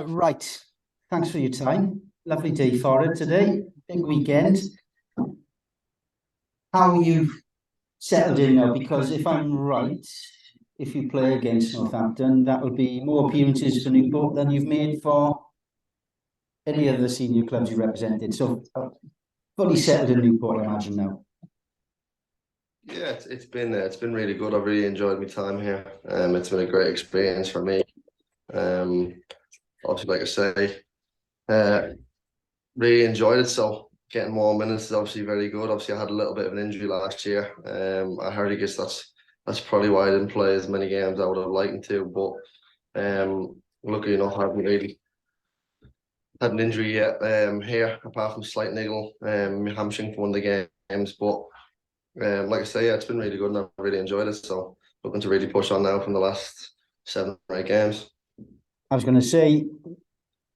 Right. Thanks for your time. Lovely day for it today. Big weekend. How you settled in now? Because if I'm right, if you play against Northampton, that will be more appearances for Newport than you've made for any of the senior clubs you represented. So fully settled in Newport, I imagine now. Yeah, it's been really good. I've really enjoyed my time here. It's been a great experience for me. Obviously, like I say, really enjoyed it. So getting more minutes is obviously very good. Obviously, I had a little bit of an injury last year. At Harrogate, that's probably why I didn't play as many games as I would have liked to. But luckily enough, I haven't really had an injury yet here, apart from slight niggle, my hamstring for one of the games. But like I say, yeah, it's been really good and I've really enjoyed it. So looking to really push on now from the last 7 or 8 games. I was going to say,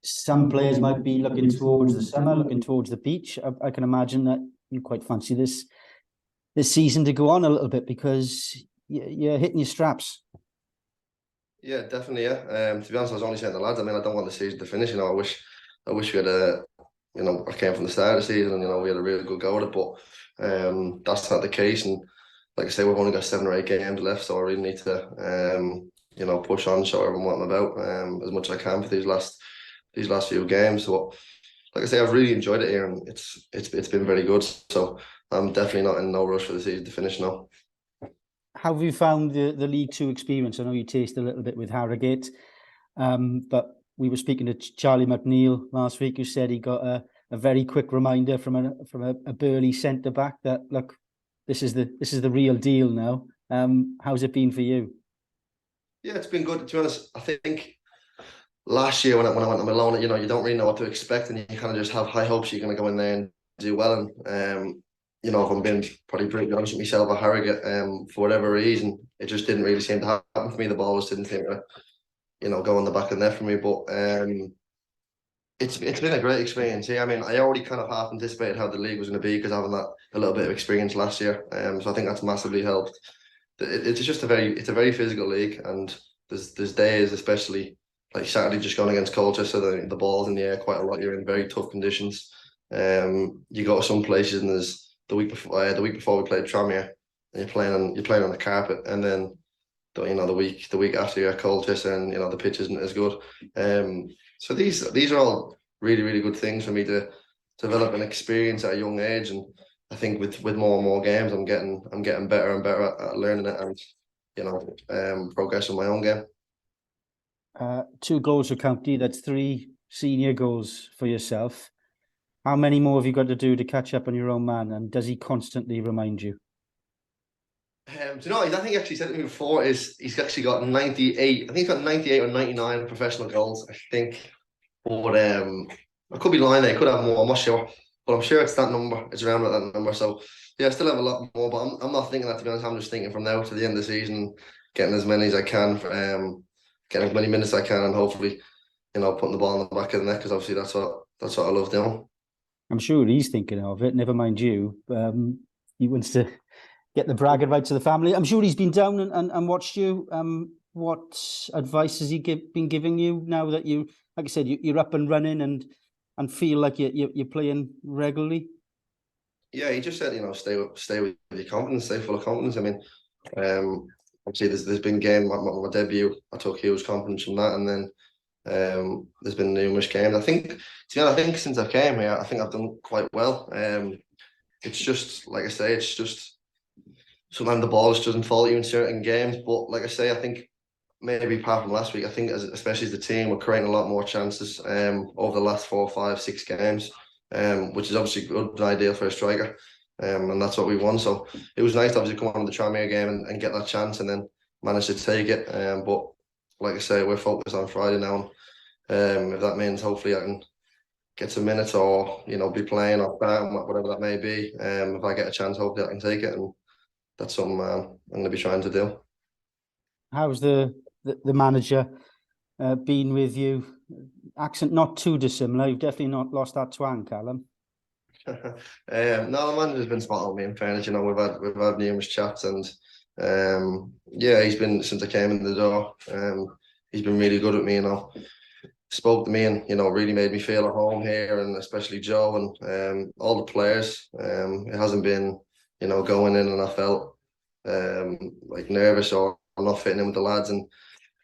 some players might be looking towards the summer, looking towards the beach. I can imagine that you quite fancy this season to go on a little bit because you're hitting your straps. Yeah, definitely. Yeah. To be honest, I was only saying to the lads, I mean, I don't want the season to finish. I wish we had I came from the start of the season and we had a really good go at it, but that's not the case. And like I say, we've only got 7 or 8 games left, so I really need to push on, show everyone what I'm about as much as I can for these last few games. So like I say, I've really enjoyed it here and it's been very good. So I'm definitely not in no rush for the season to finish now. How have you found the League Two experience? I know you tasted a little bit with Harrogate, but we were speaking to Charlie McNeil last week, who said he got a very quick reminder from a burly centre back that, look, this is the real deal now. How's it been for you? Yeah, it's been good. To be honest, I think last year when I went on my loan, you don't really know what to expect, and you kind of just have high hopes you're going to go in there and do well. And if I'm being probably pretty honest with myself, at Harrogate, for whatever reason, it just didn't really seem to happen for me. The ball just didn't seem to, go on the back of the net for me. But it's been a great experience. Yeah, I mean, I already kind of half anticipated how the league was going to be because having that a little bit of experience last year. So I think that's massively helped. It's just a very physical league, and there's days, especially like Saturday, just going against Colchester, so the ball's in the air quite a lot. You're in very tough conditions. You go to some places and there's the week before we played Tranmere, and you're playing on the carpet, and then the week after you're at Colchester, and the pitch isn't as good. So these are all really, really good things for me to develop an experience at a young age, and I think with more and more games, I'm getting better and better at learning it, and progressing my own game. 2 goals for County. That's 3 senior goals for yourself. How many more have you got to do to catch up on your own man? And does he constantly remind you? Do you know? I think he actually said to me before he's actually got 98. I think he's got 98 or 99 professional goals. I think, but I could be lying there. I could have more. I'm not sure, but I'm sure it's that number. It's around that number. So yeah, I still have a lot more. But I'm not thinking that, to be honest. I'm just thinking from now to the end of the season, getting as many as I can, getting as many minutes as I can, and hopefully, putting the ball in the back of the net, because obviously that's what I love doing. I'm sure he's thinking of it. Never mind you. He wants to get the bragging rights to the family. I'm sure he's been down and watched you. What advice has he been giving you now that you, like I said, you're up and running and feel like you're playing regularly? Yeah, he just said, stay with your confidence, stay full of confidence. I mean, obviously there's been game my debut. I took huge confidence from that, and then there's been numerous games. I think since I came here, I think I've done quite well. It's just like I say, it's just sometimes the ball just doesn't fall to you in certain games. But like I say, I think maybe apart from last week, I think especially as the team, we're creating a lot more chances over the last 4, 5, 6 games, which is obviously good and ideal for a striker. And that's what we won. So it was nice to obviously come on the Tranmere game and get that chance and then manage to take it. But like I say, we're focused on Friday now. If that means hopefully I can get some minutes or, be playing or starting, whatever that may be. If I get a chance, hopefully I can take it. And that's something I'm going to be trying to do. How's the manager been with you? Accent not too dissimilar. You've definitely not lost that twang, Calum. No, the manager's been spot on me, in fairness. We've had numerous chats, and yeah, he's been, since I came in the door, he's been really good with me. spoke to me and really made me feel at home here, and especially Joe and all the players. It hasn't been going in and I felt like nervous or not fitting in with the lads, and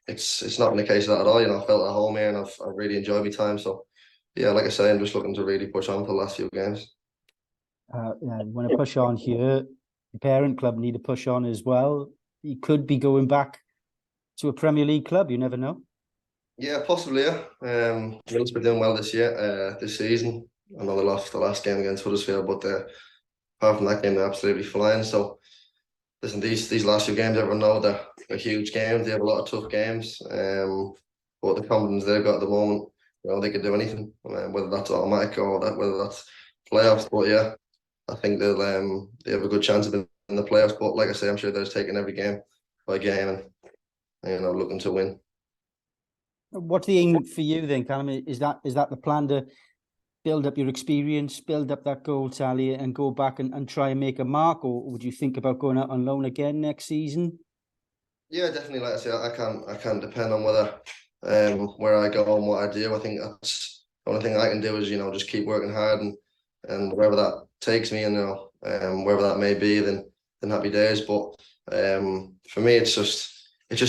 it's not been the case of that at all. I felt at home here and I've really enjoyed my time. So yeah, like I say, I'm just looking to really push on for the last few games. You want to push on here. The parent club need to push on as well. You could be going back to a Premier League club. You never know. Yeah, possibly. Yeah. Middlesbrough doing well this season. I know they lost the last game against Huddersfield, but apart from that game, they're absolutely flying. So listen, these last few games, everyone know they're huge games. They have a lot of tough games. But the confidence they've got at the moment, they could do anything. Whether that's automatic or whether that's playoffs. But yeah, I think they have a good chance of being in the playoffs. But like I say, I'm sure they're just taking every game by game and looking to win. What's the aim for you then, Calum? Is that the plan to build up your experience, build up that goal tally, and go back and try and make a mark, or would you think about going out on loan again next season? Yeah, definitely. Like I say, I can't depend on whether where I go and what I do. I think that's the only thing I can do is just keep working hard and wherever that takes me, and wherever that may be, then happy days. But for me, it's just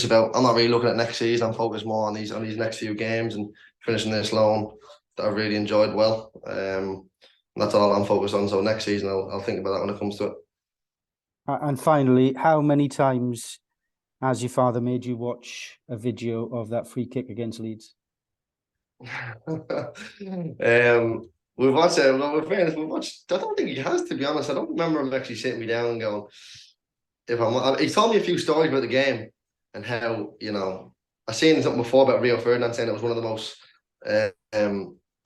about, I'm not really looking at next season. I'm focused more on these next few games and finishing this loan that I've really enjoyed well. That's all I'm focused on. So next season, I'll think about that when it comes to it. And finally, how many times has your father made you watch a video of that free kick against Leeds? We've watched it. Well, with fairness, we've watched. I don't think he has, to be honest. I don't remember him actually sitting me down and going. He told me a few stories about the game and how I seen something before about Rio Ferdinand saying it was one of the most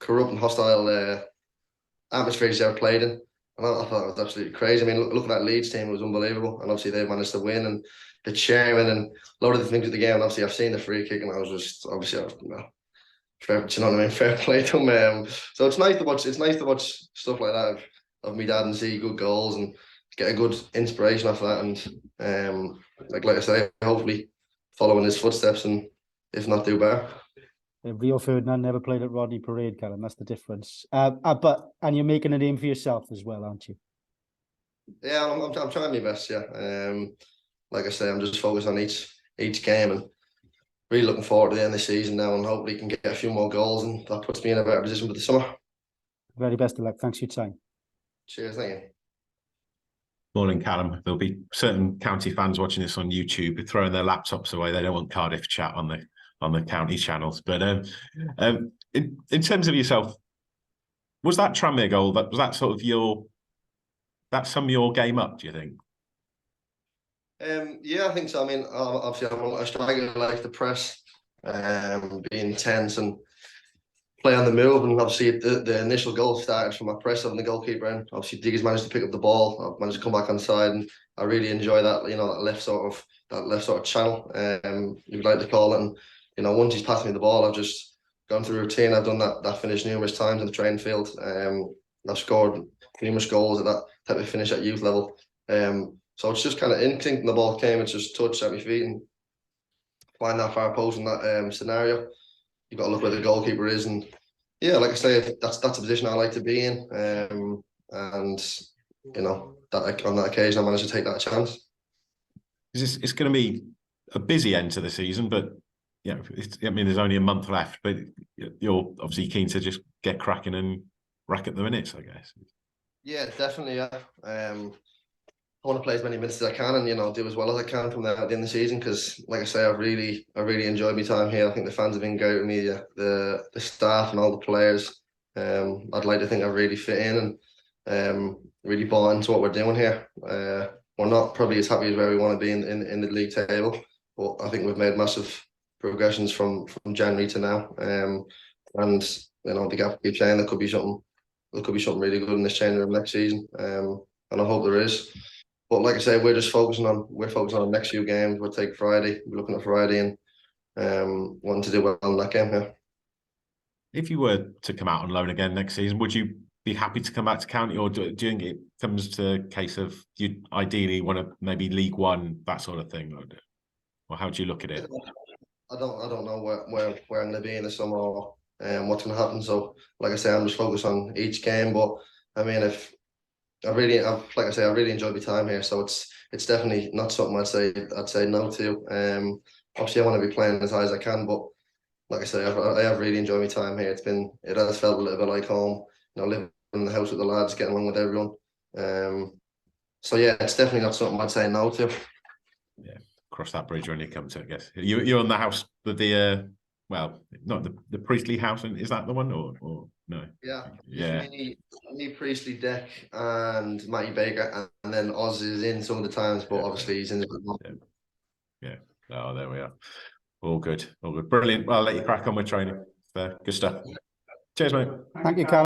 corrupt and hostile atmospheres he's ever played in. And I thought it was absolutely crazy. I mean, look at that Leeds team; it was unbelievable. And obviously, they managed to win, and the cheering and a lot of the things at the game. And obviously, I've seen the free kick, and I was just fair, do you know what I mean? Fair play to him. So it's nice to watch. It's nice to watch stuff like that of me dad and see good goals and get a good inspiration off that. And like I say, hopefully follow in his footsteps, and if not, do better. Rio Ferdinand never played at Rodney Parade, Calum. That's the difference. And you're making a name for yourself as well, aren't you? Yeah, I'm trying my best. Yeah. Like I say, I'm just focused on each game and really looking forward to the end of the season now, and hopefully can get a few more goals, and that puts me in a better position for the summer. Very best of luck. Thanks for your time. Cheers, thank you. Morning, Calum. There'll be certain county fans watching this on YouTube throwing their laptops away. They don't want Cardiff chat on the county channels. But in terms of yourself, was that Tranmere goal was that sort of that sum your game up? Do you think? Yeah, I think so. I mean, obviously, I'm a striker who likes to press, be intense and play on the move. And obviously, the initial goal started from my press on the goalkeeper, and obviously, Diggy's managed to pick up the ball. I've managed to come back on side, and I really enjoy that. That left sort of channel, you'd like to call it. And once he's passed me the ball, I've just gone through routine. I've done that finish numerous times in the training field. I've scored numerous goals at that type of finish at youth level. So it's just kind of instinct. The ball came, it's just touch at my feet and find that far post in that scenario. You've got to look where the goalkeeper is, and yeah, like I say, that's a position I like to be in. And that on that occasion, I managed to take that chance. It's going to be a busy end to the season, but I mean, there's only a month left, but you're obviously keen to just get cracking and rack up the minutes, I guess. Yeah, definitely. Yeah. I want to play as many minutes as I can and do as well as I can from there at the end of the season, because like I say, I really enjoyed my time here. I think the fans have been great with me, the staff and all the players. I'd like to think I've really fit in and really bought into what we're doing here. We're not probably as happy as where we want to be in the league table, but I think we've made massive progressions from January to now. And the gap keeps saying there could be something really good in this change room next season. And I hope there is. But like I say, we're focusing on the next few games. We'll take Friday. We're looking at Friday and wanting to do well in that game here. If you were to come out on loan again next season, would you be happy to come back to county, or do you think it comes to a case of you ideally want to maybe League One, that sort of thing, or how do you look at it? I don't know where I'm going to be in the summer, or what's going to happen. So, like I say, I'm just focused on each game. But I mean, like I say, I really enjoyed my time here. So it's definitely not something I'd say no to. Obviously, I want to be playing as high as I can, but like I say, I have really enjoyed my time here. It has felt a little bit like home. Living in the house with the lads, getting along with everyone. So yeah, it's definitely not something I'd say no to. Yeah, cross that bridge when you come to it, I guess. You're in the house with the well, not the Priestley house, and is that the one or no? Yeah, yeah. Me, Priestley, Deck, and Matty Baker, and then Oz is in some of the times, but obviously he's in the. Yeah. Oh, there we are. All good, brilliant. Well, I'll let you crack on with training. Good stuff. Cheers, mate. Thank you, Calum.